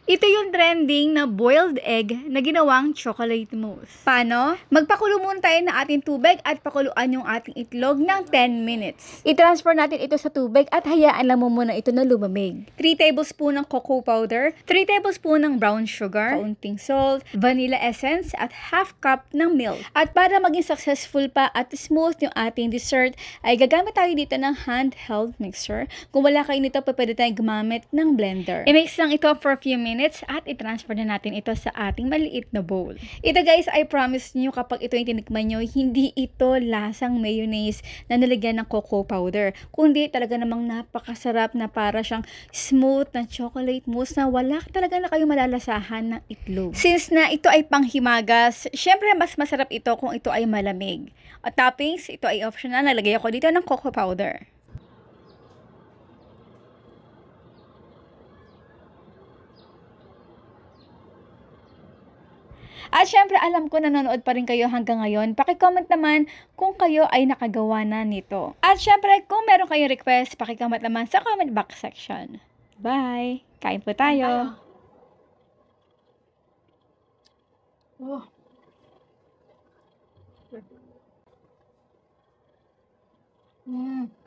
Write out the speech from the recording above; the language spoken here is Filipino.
Ito yung trending na boiled egg na ginawang chocolate mousse. Paano? Magpakulo muna tayo ng ating tubig at pakuluan yung ating itlog ng 10 minutes. I-transfer natin ito sa tubig at hayaan lang mo muna ito na lumamig. 3 tablespoon ng cocoa powder, 3 tablespoon ng brown sugar, kaunting salt, vanilla essence at half cup ng milk. At para maging successful pa at smooth yung ating dessert, ay gagamit tayo dito ng handheld mixer. Kung wala kayo nito, pwede tayong gumamit ng blender. I-mix lang ito for a few minutes at i-transfer na natin ito sa ating maliit na bowl. Ito guys, I promise nyo kapag ito yung tinikman nyo, hindi ito lasang mayonnaise na nalagyan ng cocoa powder. Kundi talaga namang napakasarap na para siyang smooth na chocolate mousse na wala talaga na kayo malalasahan ng itlog. Since na ito ay panghimagas, syempre mas masarap ito kung ito ay malamig. At toppings, ito ay optional. Nalagay ako dito ng cocoa powder. At syempre, alam ko nanonood pa rin kayo hanggang ngayon. Paki-comment naman kung kayo ay nakagawa na nito. At syempre, kung meron kayong request, paki-comment naman sa comment box section. Bye! Kain po tayo! Oh. Mm.